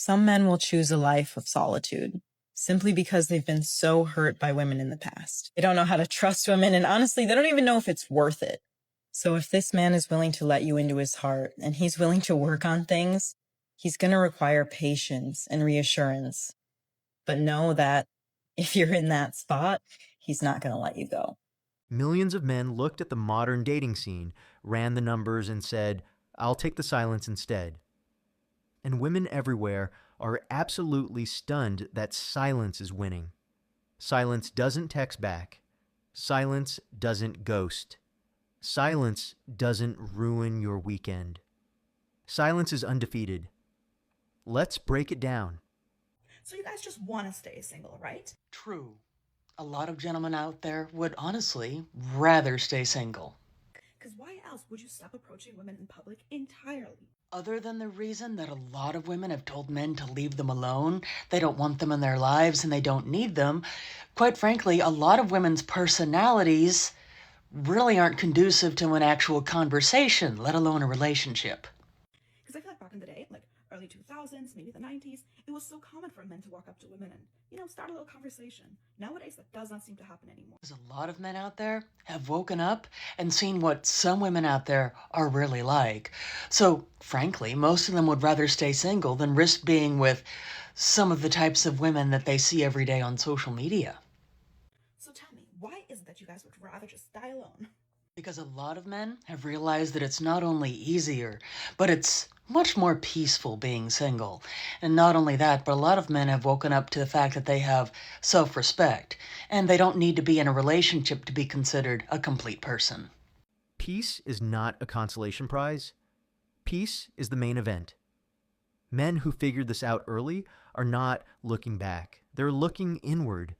Some men will choose a life of solitude simply because they've been so hurt by women in the past. They don't know how to trust women, and honestly, they don't even know if it's worth it. So if this man is willing to let you into his heart and he's willing to work on things, he's going to require patience and reassurance. But know that if you're in that spot, he's not going to let you go. Millions of men looked at the modern dating scene, ran the numbers, and said, "I'll take the silence instead." And women everywhere are absolutely stunned that silence is winning. Silence doesn't text back. Silence doesn't ghost. Silence doesn't ruin your weekend. Silence is undefeated. Let's break it down. So you guys just want to stay single, right? True. A lot of gentlemen out there would honestly rather stay single. Because why else would you stop approaching women in public entirely? Other than the reason that a lot of women have told men to leave them alone, they don't want them in their lives and they don't need them, quite frankly, a lot of women's personalities really aren't conducive to an actual conversation, let alone a relationship. Because I feel like back in the day, like early 2000s, maybe the 90s, it was so common for men to walk up to women and, start a little conversation. Nowadays, that does not seem to happen anymore. There's a lot of men out there have woken up and seen what some women out there are really like. So, frankly, most of them would rather stay single than risk being with some of the types of women that they see every day on social media. So tell me, why is it that you guys would rather just die alone? Because a lot of men have realized that it's not only easier, but it's much more peaceful being single. And not only that, but a lot of men have woken up to the fact that they have self-respect, and they don't need to be in a relationship to be considered a complete person. Peace is not a consolation prize. Peace is the main event. Men who figured this out early are not looking back. They're looking inward.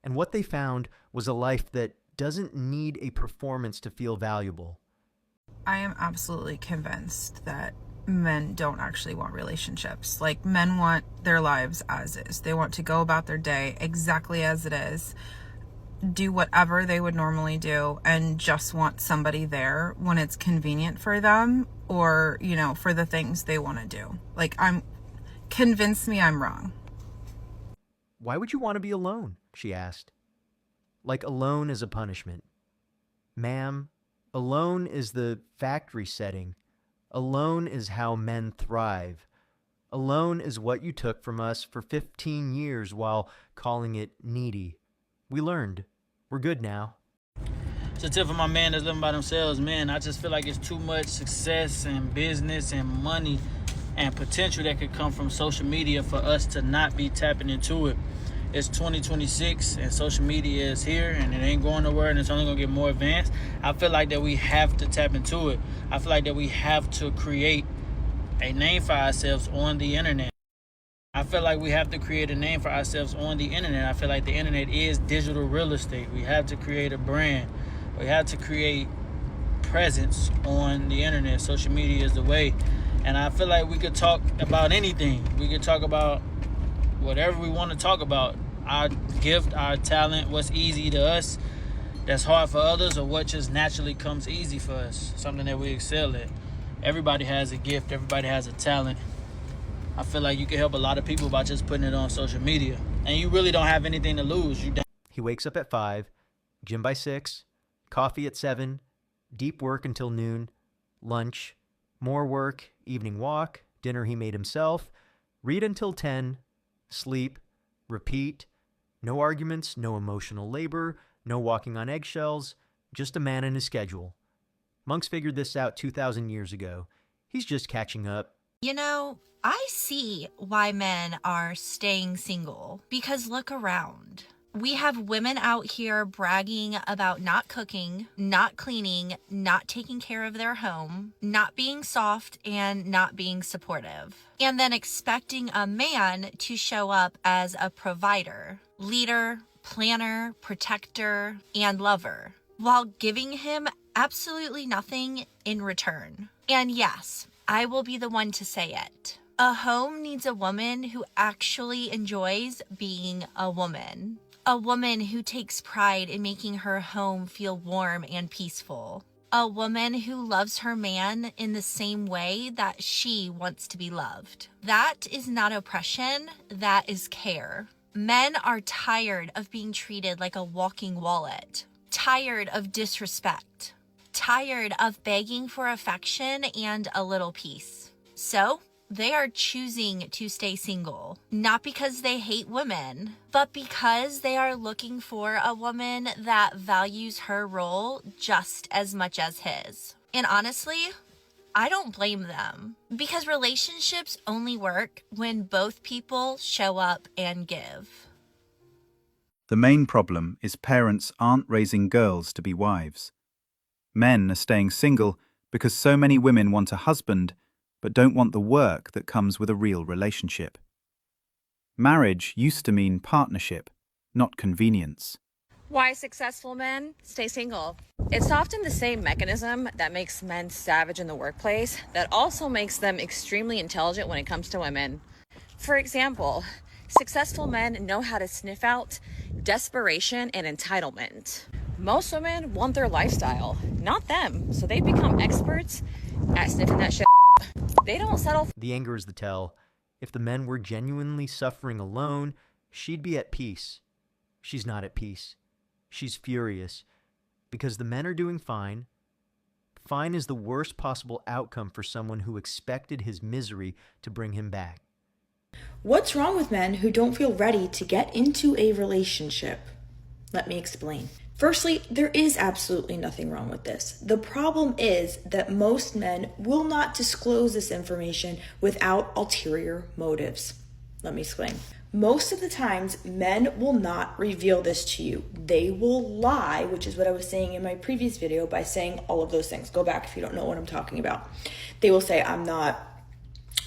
And what they found was a life that doesn't need a performance to feel valuable. I am absolutely convinced that men don't actually want relationships. Like, men want their lives as is. They want to go about their day exactly as it is, do whatever they would normally do, and just want somebody there when it's convenient for them or, for the things they want to do. Like, convince me I'm wrong. Why would you want to be alone? She asked. Like alone is a punishment. Ma'am, alone is the factory setting. Alone is how men thrive. Alone is what you took from us for 15 years while calling it needy. We learned. We're good now. It's a tip for my man that's living by themselves. Man, I just feel like it's too much success and business and money and potential that could come from social media for us to not be tapping into it. It's 2026 and social media is here and it ain't going nowhere and it's only going to get more advanced. I feel like that we have to tap into it. I feel like that we have to create a name for ourselves on the internet. I feel like we have to create a name for ourselves on the internet. I feel like the internet is digital real estate. We have to create a brand. We have to create presence on the internet. Social media is the way. And I feel like we could talk about anything. We could talk about whatever we want to talk about. Our gift, our talent, what's easy to us, that's hard for others, or what just naturally comes easy for us, something that we excel at. Everybody has a gift. Everybody has a talent. I feel like you can help a lot of people by just putting it on social media. And you really don't have anything to lose. He wakes up at 5, gym by 6, coffee at 7, deep work until noon, lunch, more work, evening walk, dinner he made himself, read until 10, sleep, repeat, no arguments, no emotional labor, no walking on eggshells, just a man and his schedule. Monks figured this out 2,000 years ago. He's just catching up. I see why men are staying single, because look around. We have women out here bragging about not cooking, not cleaning, not taking care of their home, not being soft, and not being supportive. And then expecting a man to show up as a provider, leader, planner, protector, and lover, while giving him absolutely nothing in return. And yes, I will be the one to say it. A home needs a woman who actually enjoys being a woman. A woman who takes pride in making her home feel warm and peaceful. A woman who loves her man in the same way that she wants to be loved. That is not oppression, that is care. Men are tired of being treated like a walking wallet, tired of disrespect, tired of begging for affection and a little peace. So, they are choosing to stay single, not because they hate women, but because they are looking for a woman that values her role just as much as his. And honestly, I don't blame them, because relationships only work when both people show up and give. The main problem is parents aren't raising girls to be wives. Men are staying single because so many women want a husband but don't want the work that comes with a real relationship. Marriage used to mean partnership, not convenience. Why successful men stay single? It's often the same mechanism that makes men savage in the workplace that also makes them extremely intelligent when it comes to women. For example, successful men know how to sniff out desperation and entitlement. Most women want their lifestyle, not them, so they become experts at sniffing that shit. They don't settle for The anger is the tell. If the men were genuinely suffering alone, she'd be at peace. She's not at peace. She's furious because the men are doing fine. Fine is the worst possible outcome for someone who expected his misery to bring him back. What's wrong with men who don't feel ready to get into a relationship? Let me explain. Firstly, there is absolutely nothing wrong with this. The problem is that most men will not disclose this information without ulterior motives. Let me explain. Most of the times, men will not reveal this to you. They will lie, which is what I was saying in my previous video by saying all of those things. Go back if you don't know what I'm talking about. They will say, I'm not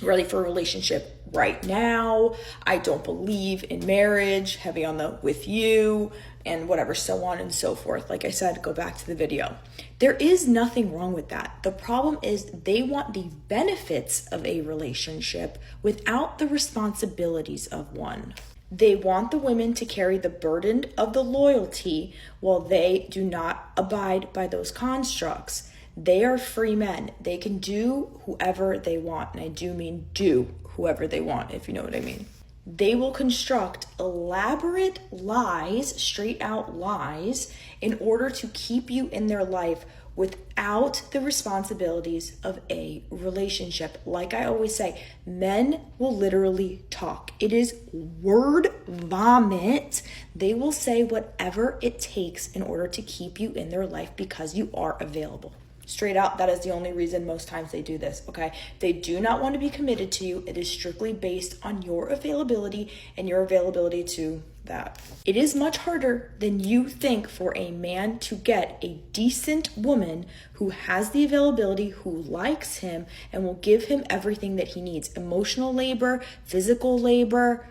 ready for a relationship right now. I don't believe in marriage, heavy on the with you, and whatever, so on and so forth. Like I said, go back to the video. There is nothing wrong with that. The problem is they want the benefits of a relationship without the responsibilities of one. They want the women to carry the burden of the loyalty while they do not abide by those constructs. They are free men. They can do whoever they want. And I do mean do whoever they want, if you know what I mean. They will construct elaborate lies, straight out lies, in order to keep you in their life without the responsibilities of a relationship. Like I always say, men will literally talk. It is word vomit. They will say whatever it takes in order to keep you in their life because you are available. Straight out, that is the only reason most times they do this, okay? They do not want to be committed to you. It is strictly based on your availability and your availability to that. It is much harder than you think for a man to get a decent woman who has the availability, who likes him, and will give him everything that he needs. Emotional labor, physical labor,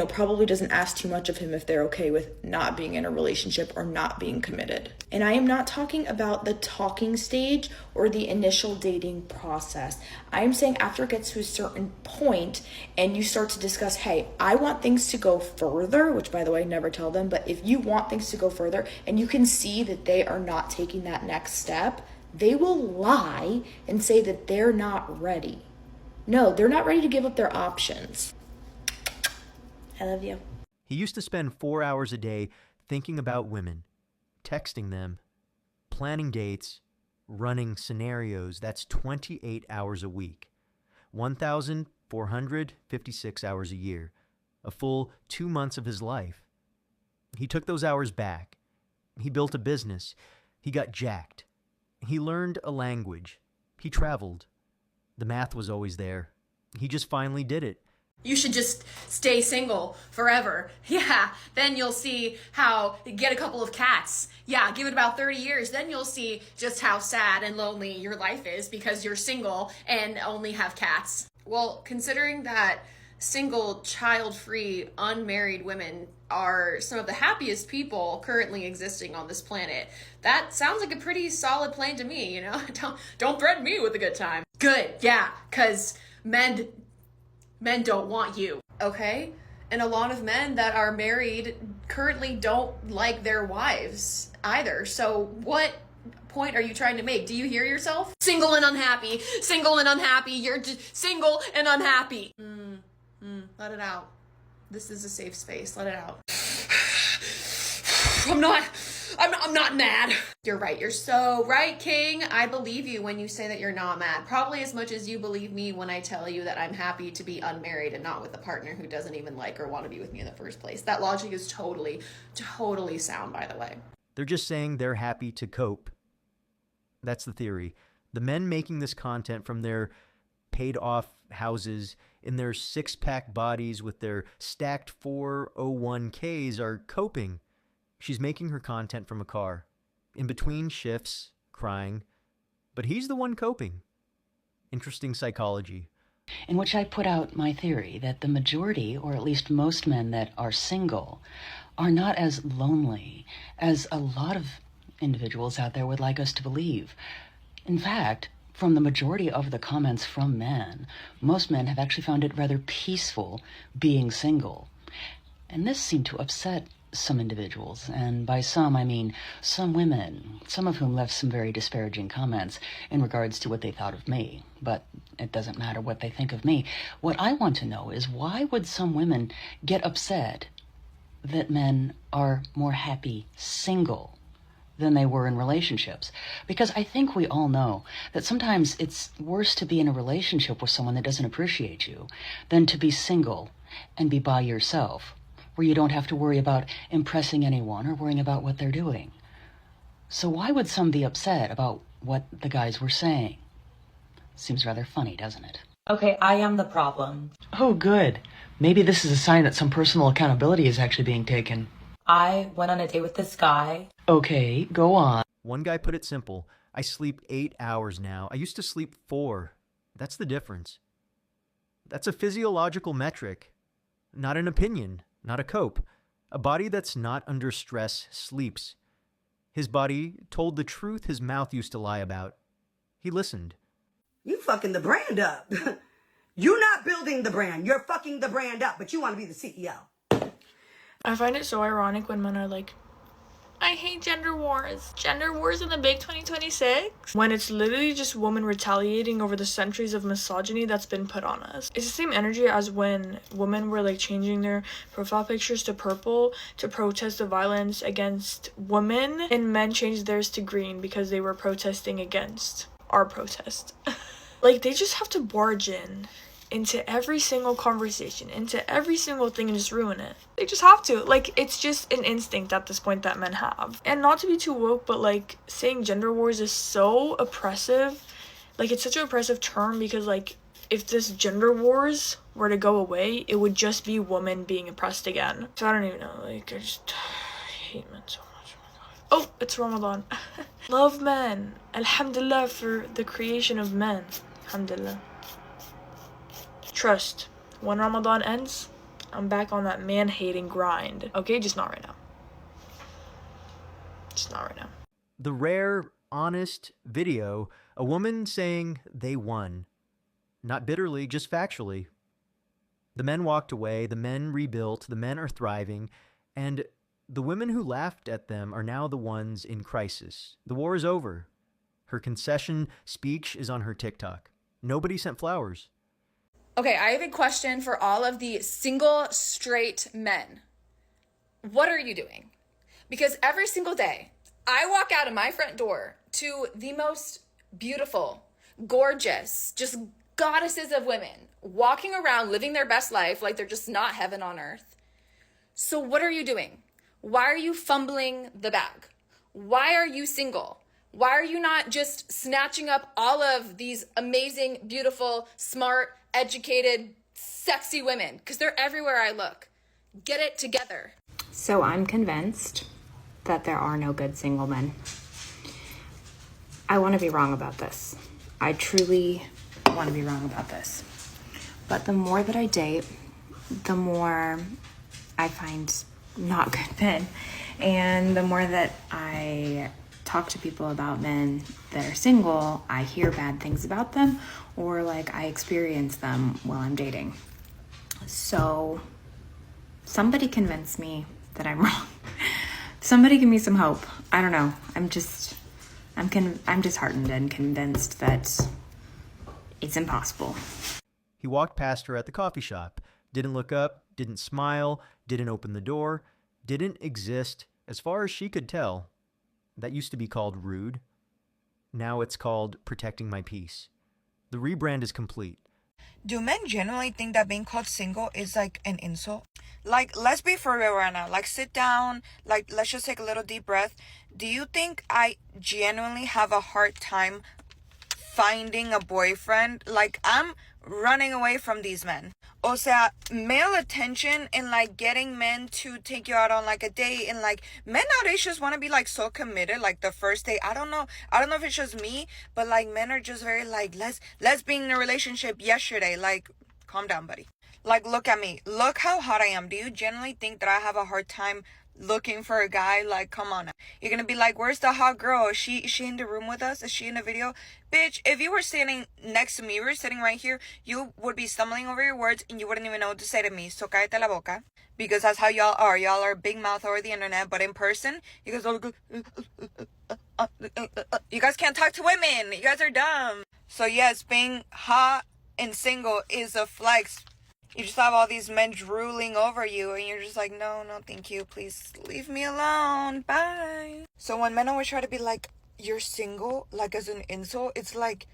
probably doesn't ask too much of him if they're okay with not being in a relationship or not being committed. And I am not talking about the talking stage or the initial dating process. I am saying after it gets to a certain point and you start to discuss, hey, I want things to go further, which by the way, never tell them, but if you want things to go further and you can see that they are not taking that next step, they will lie and say that they're not ready. No, they're not ready to give up their options. I love you. He used to spend 4 hours a day thinking about women, texting them, planning dates, running scenarios. That's 28 hours a week, 1,456 hours a year, a full 2 months of his life. He took those hours back. He built a business. He got jacked. He learned a language. He traveled. The math was always there. He just finally did it. You should just stay single forever. Yeah, then you'll see how get a couple of cats. Yeah, give it about 30 years. Then you'll see just how sad and lonely your life is because you're single and only have cats. Well, considering that single, child-free, unmarried women are some of the happiest people currently existing on this planet, that sounds like a pretty solid plan to me, Don't threaten me with a good time. Good, yeah, because men don't want you, okay? And a lot of men that are married currently don't like their wives either. So what point are you trying to make? Do you hear yourself? Single and unhappy, single and unhappy, you're just single and unhappy. Let it out. This is a safe space. Let it out. I'm not mad. You're right. You're so right, King. I believe you when you say that you're not mad. Probably as much as you believe me when I tell you that I'm happy to be unmarried and not with a partner who doesn't even like or want to be with me in the first place. That logic is totally sound, by the way. They're just saying they're happy to cope. That's the theory. The men making this content from their paid-off houses in their six-pack bodies with their stacked 401ks are coping. She's making her content from a car, in between shifts, crying, but he's the one coping. Interesting psychology. In which I put out my theory that the majority, or at least most men that are single, are not as lonely as a lot of individuals out there would like us to believe. In fact, from the majority of the comments from men, most men have actually found it rather peaceful being single. And this seemed to upset some individuals, and by some I mean some women, some of whom left some very disparaging comments in regards to what they thought of me. But it doesn't matter what they think of me. What I want to know is, why would some women get upset that men are more happy single than they were in relationships? Because I think we all know that sometimes it's worse to be in a relationship with someone that doesn't appreciate you than to be single and be by yourself, where you don't have to worry about impressing anyone or worrying about what they're doing. So why would some be upset about what the guys were saying? Seems rather funny, doesn't it? Okay, I am the problem. Oh, good. Maybe this is a sign that some personal accountability is actually being taken. I went on a date with this guy. Okay, go on. One guy put it simple. I sleep 8 hours now. I used to sleep 4. That's the difference. That's a physiological metric, not an opinion. Not a cope. A body that's not under stress sleeps. His body told the truth his mouth used to lie about. He listened. You fucking the brand up. You're not building the brand. You're fucking the brand up, but you want to be the CEO. I find it so ironic when men are like, I hate gender wars. Gender wars in the big 2026? When it's literally just women retaliating over the centuries of misogyny that's been put on us. It's the same energy as when women were like changing their profile pictures to purple to protest the violence against women, and men changed theirs to green because they were protesting against our protest. Like, they just have to barge into every single conversation, into every single thing, and just ruin it. They just have to. Like, it's just an instinct at this point that men have. And not to be too woke, but like, saying gender wars is so oppressive. Like, it's such an oppressive term because, like, if this gender wars were to go away, it would just be women being oppressed again. So I don't even know, like, I just hate men so much. Oh my god. Oh, it's Ramadan. Love men. Alhamdulillah for the creation of men. Alhamdulillah. Trust, when Ramadan ends, I'm back on that man-hating grind. Okay, just not right now. Just not right now. The rare, honest video, a woman saying they won. Not bitterly, just factually. The men walked away, the men rebuilt, the men are thriving, and the women who laughed at them are now the ones in crisis. The war is over. Her concession speech is on her TikTok. Nobody sent flowers. Okay, I have a question for all of the single straight men. What are you doing? Because every single day, I walk out of my front door to the most beautiful, gorgeous, just goddesses of women walking around living their best life like they're just not heaven on earth. So what are you doing? Why are you fumbling the bag? Why are you single? Why are you not just snatching up all of these amazing, beautiful, smart, educated, sexy women? Because they're everywhere I look. Get it together. So I'm convinced that there are no good single men. I want to be wrong about this. I truly want to be wrong about this. But the more that I date, the more I find not good men. And the more that I talk to people about men that are single, I hear bad things about them, or like I experience them while I'm dating. So somebody convince me that I'm wrong. Somebody give me some hope. I don't know. I'm disheartened and convinced that it's impossible. He walked past her at the coffee shop, didn't look up, didn't smile, didn't open the door, didn't exist, as far as she could tell. That used to be called rude. Now it's called protecting my peace. The rebrand is complete. Do men generally think that being called single is like an insult? Like, let's be for real right now. Like, sit down. Like, let's just take a little deep breath. Do you think I genuinely have a hard time finding a boyfriend? Like, I'm running away from these men. O sea, male attention and like getting men to take you out on like a date, and like men nowadays just want to be like so committed like the first date. I don't know if it's just me, but like men are just very like let's be in a relationship yesterday. Like, calm down, buddy. Like, look at me, look how hot I am. Do you generally think that I have a hard time looking for a guy? Like, come on now. You're gonna be like, where's the hot girl? Is she in the room with us? Is she in the video? Bitch, if you were standing next to me, we were sitting right here, you would be stumbling over your words and you wouldn't even know what to say to me. So cállate la boca. Because that's how y'all are. Y'all are big mouth over the internet, but in person, you guys are you guys can't talk to women. You guys are dumb. So yes, being hot and single is a flex. You just have all these men drooling over you, and you're just like, no, thank you. Please leave me alone. Bye. So when men always try to be like, you're single, like as an insult, it's like,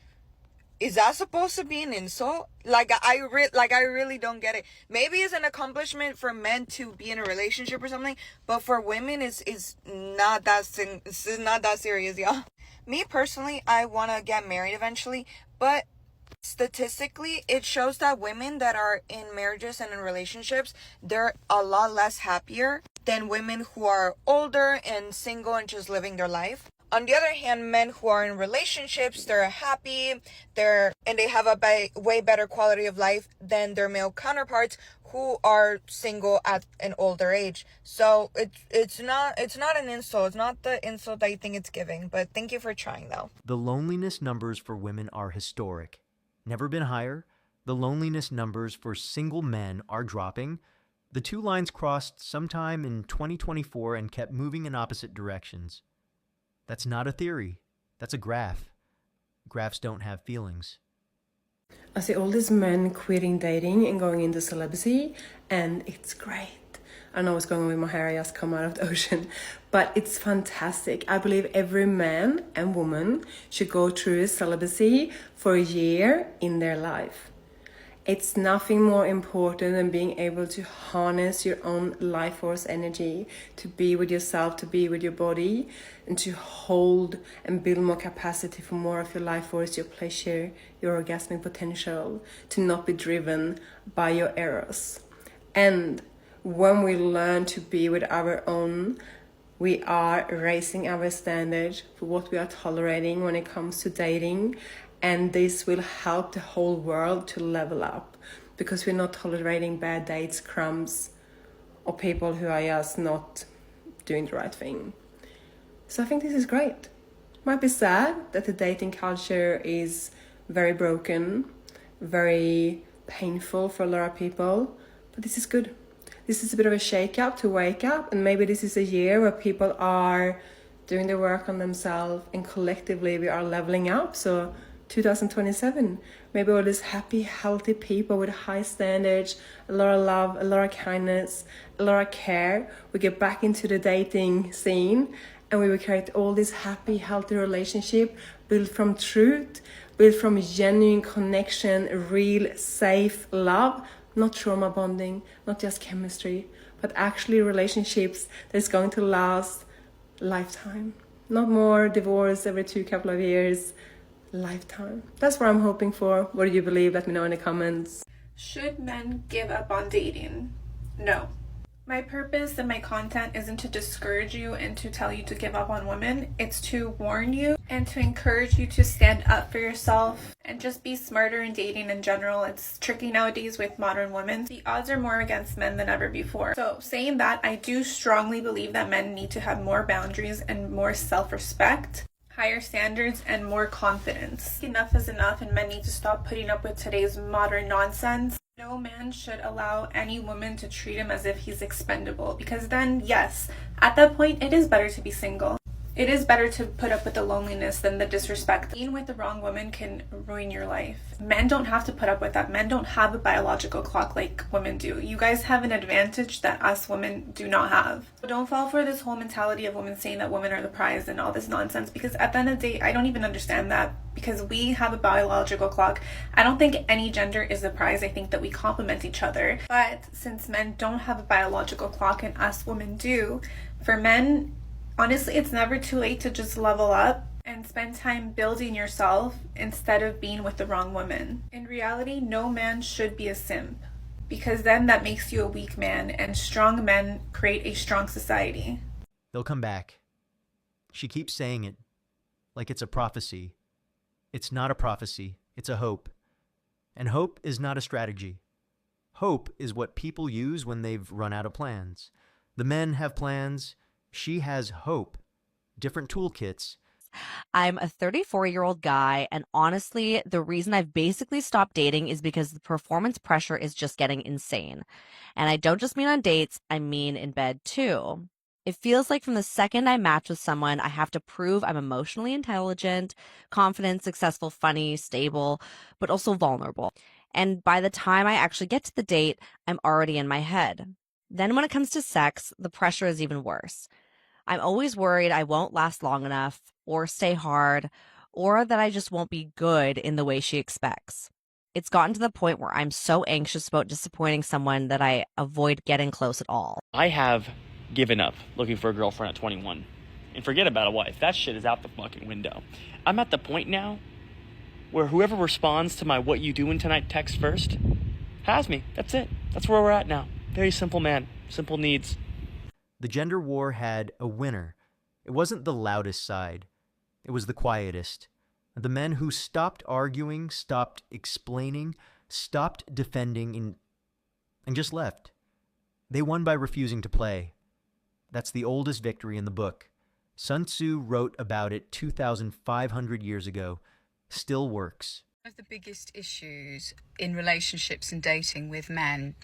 is that supposed to be an insult? Like, I really don't get it. Maybe it's an accomplishment for men to be in a relationship or something, but for women, it's not that serious, y'all. Me personally, I want to get married eventually, but statistically, it shows that women that are in marriages and in relationships, they're a lot less happier than women who are older and single and just living their life. On the other hand, men who are in relationships, they're happy, and they have a way better quality of life than their male counterparts who are single at an older age. So it's not an insult. It's not the insult that you think it's giving. But thank you for trying, though. The loneliness numbers for women are historic. Never been higher. The loneliness numbers for single men are dropping. The two lines crossed sometime in 2024 and kept moving in opposite directions. That's not a theory. That's a graph. Graphs don't have feelings. I see all these men quitting dating and going into celibacy, and it's great. I don't know what's going on with my hair, I just come out of the ocean. But it's fantastic. I believe every man and woman should go through celibacy for a year in their life. It's nothing more important than being able to harness your own life force energy, to be with yourself, to be with your body, and to hold and build more capacity for more of your life force, your pleasure, your orgasmic potential, to not be driven by your errors. And when we learn to be with our own, we are raising our standard for what we are tolerating when it comes to dating. And this will help the whole world to level up, because we're not tolerating bad dates, crumbs, or people who are just not doing the right thing. So I think this is great. Might be sad that the dating culture is very broken, very painful for a lot of people, but this is good. This is a bit of a shake-up to wake up, and maybe this is a year where people are doing the work on themselves, and collectively we are leveling up. So 2027, maybe all these happy, healthy people with high standards, a lot of love, a lot of kindness, a lot of care, we get back into the dating scene, and we will create all this happy, healthy relationship built from truth, built from genuine connection, real, safe love, not trauma bonding, not just chemistry, but actually relationships that is going to last lifetime. Not more divorce every couple of years. Lifetime. That's what I'm hoping for. What do you believe? Let me know in the comments. Should men give up on dating? No. My purpose and my content isn't to discourage you and to tell you to give up on women. It's to warn you and to encourage you to stand up for yourself and just be smarter in dating in general. It's tricky nowadays with modern women. The odds are more against men than ever before. So saying that, I do strongly believe that men need to have more boundaries and more self-respect, higher standards, and more confidence. Enough is enough, and men need to stop putting up with today's modern nonsense. No man should allow any woman to treat him as if he's expendable, because then, yes, at that point, it is better to be single. It is better to put up with the loneliness than the disrespect. Being with the wrong woman can ruin your life. Men don't have to put up with that. Men don't have a biological clock like women do. You guys have an advantage that us women do not have. Don't fall for this whole mentality of women saying that women are the prize and all this nonsense, because at the end of the day, I don't even understand that, because we have a biological clock. I don't think any gender is the prize. I think that we complement each other. But since men don't have a biological clock and us women do, for men, honestly, it's never too late to just level up and spend time building yourself instead of being with the wrong woman. In reality, no man should be a simp, because then that makes you a weak man, and strong men create a strong society. They'll come back. She keeps saying it like it's a prophecy. It's not a prophecy, it's a hope. And hope is not a strategy. Hope is what people use when they've run out of plans. The men have plans. She has hope. Different toolkits. I'm a 34-year-old guy, and honestly, the reason I've basically stopped dating is because the performance pressure is just getting insane. And I don't just mean on dates, I mean in bed too. It feels like from the second I match with someone, I have to prove I'm emotionally intelligent, confident, successful, funny, stable, but also vulnerable. And by the time I actually get to the date, I'm already in my head. Then when it comes to sex, the pressure is even worse. I'm always worried I won't last long enough, or stay hard, or that I just won't be good in the way she expects. It's gotten to the point where I'm so anxious about disappointing someone that I avoid getting close at all. I have given up looking for a girlfriend at 21. And forget about a wife. That shit is out the fucking window. I'm at the point now where whoever responds to my "what you doing tonight" text first has me. That's it. That's where we're at now. Very simple man. Simple needs. The gender war had a winner. It wasn't the loudest side. It was the quietest. The men who stopped arguing, stopped explaining, stopped defending, and just left. They won by refusing to play. That's the oldest victory in the book. Sun Tzu wrote about it 2,500 years ago. Still works. One of the biggest issues in relationships and dating with men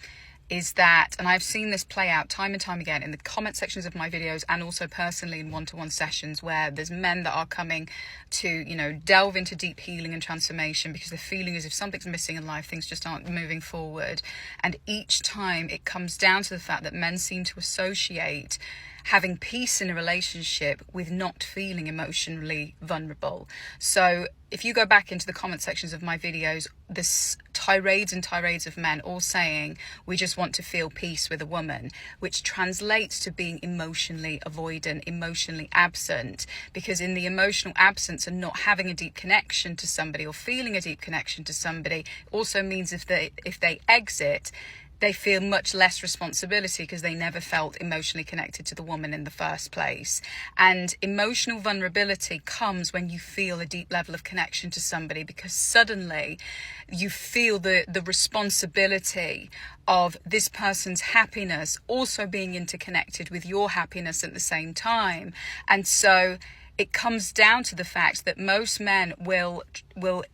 is that, and I've seen this play out time and time again in the comment sections of my videos and also personally in one-to-one sessions, where there's men that are coming to, delve into deep healing and transformation because they're feeling as if something's missing in life, things just aren't moving forward. And each time it comes down to the fact that men seem to associate having peace in a relationship with not feeling emotionally vulnerable. So if you go back into the comment sections of my videos, there's tirades and tirades of men all saying, we just want to feel peace with a woman, which translates to being emotionally avoidant, emotionally absent, because in the emotional absence and not having a deep connection to somebody or feeling a deep connection to somebody also means if they exit, they feel much less responsibility because they never felt emotionally connected to the woman in the first place. And emotional vulnerability comes when you feel a deep level of connection to somebody, because suddenly you feel the responsibility of this person's happiness also being interconnected with your happiness at the same time. And so it comes down to the fact that most men will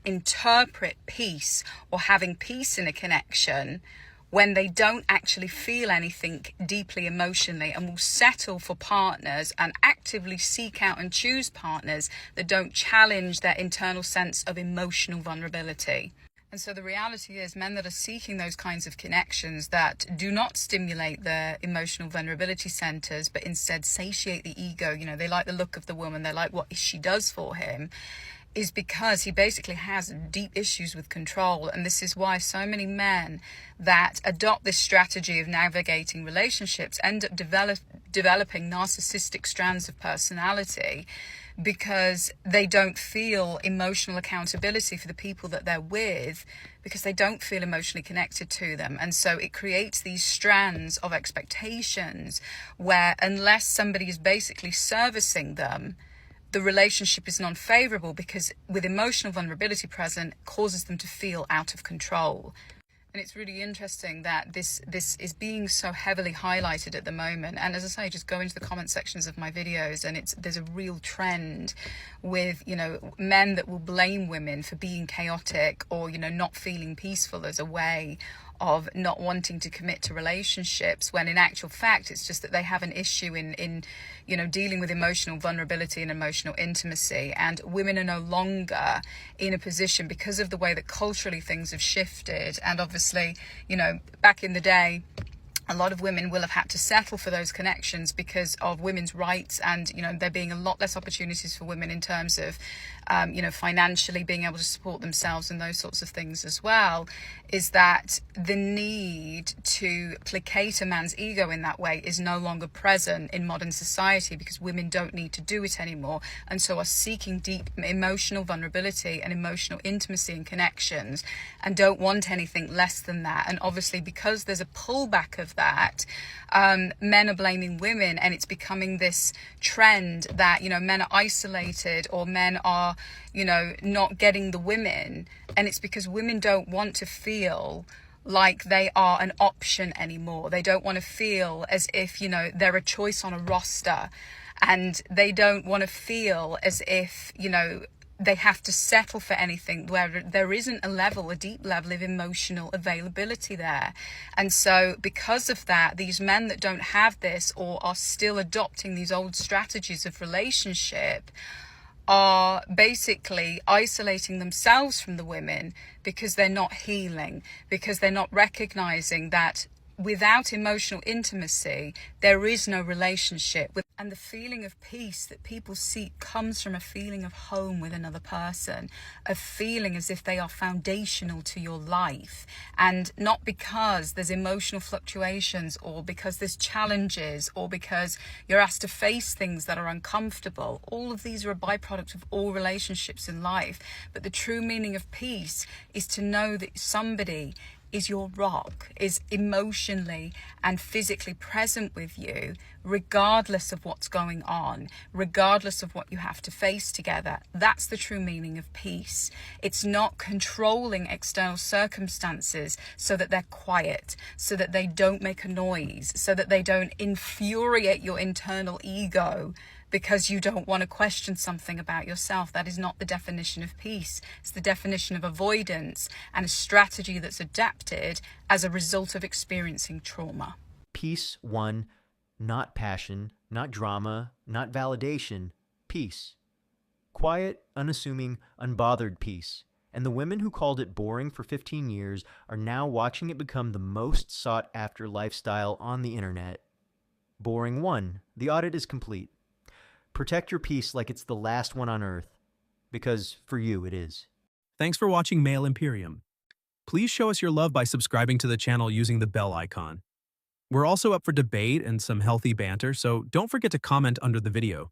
interpret peace or having peace in a connection when they don't actually feel anything deeply emotionally, and will settle for partners and actively seek out and choose partners that don't challenge their internal sense of emotional vulnerability. And so the reality is, men that are seeking those kinds of connections that do not stimulate their emotional vulnerability centers, but instead satiate the ego, they like the look of the woman, they like what she does for him, is because he basically has deep issues with control. And this is why so many men that adopt this strategy of navigating relationships end up developing narcissistic strands of personality, because they don't feel emotional accountability for the people that they're with, because they don't feel emotionally connected to them. And so it creates these strands of expectations where, unless somebody is basically servicing them, the relationship is non-favorable, because with emotional vulnerability present, causes them to feel out of control. And it's really interesting that this is being so heavily highlighted at the moment. And as I say, just go into the comment sections of my videos, and there's a real trend with, men that will blame women for being chaotic or, not feeling peaceful as a way of not wanting to commit to relationships, when in actual fact it's just that they have an issue in dealing with emotional vulnerability and emotional intimacy. And women are no longer in a position, because of the way that culturally things have shifted. And obviously, back in the day, a lot of women will have had to settle for those connections because of women's rights, and there being a lot less opportunities for women in terms of financially being able to support themselves and those sorts of things as well. Is that the need to placate a man's ego in that way is no longer present in modern society, because women don't need to do it anymore, and so are seeking deep emotional vulnerability and emotional intimacy and connections, and don't want anything less than that. And obviously, because there's a pullback of that, men are blaming women, and it's becoming this trend that men are isolated, or men are not getting the women, and it's because women don't want to feel like they are an option anymore. They don't want to feel as if they're a choice on a roster, and they don't want to feel as if they have to settle for anything where there isn't a deep level of emotional availability there. And so because of that, these men that don't have this, or are still adopting these old strategies of relationship, are basically isolating themselves from the women, because they're not healing, because they're not recognizing that without emotional intimacy, there is no relationship. And the feeling of peace that people seek comes from a feeling of home with another person, a feeling as if they are foundational to your life, and not because there's emotional fluctuations, or because there's challenges, or because you're asked to face things that are uncomfortable. All of these are a byproduct of all relationships in life. But the true meaning of peace is to know that somebody is your rock, is emotionally and physically present with you, regardless of what's going on, regardless of what you have to face together. That's the true meaning of peace. It's not controlling external circumstances so that they're quiet, so that they don't make a noise, so that they don't infuriate your internal ego because you don't want to question something about yourself. That is not the definition of peace. It's the definition of avoidance, and a strategy that's adapted as a result of experiencing trauma. Peace 1, not passion, not drama, not validation, peace. Quiet, unassuming, unbothered peace. And the women who called it boring for 15 years are now watching it become the most sought after lifestyle on the internet. Boring 1, the audit is complete. Protect your peace like it's the last one on earth, because for you it is. Thanks for watching Male Imperium. Please show us your love by subscribing to the channel using the bell icon. We're also up for debate and some healthy banter, so don't forget to comment under the video.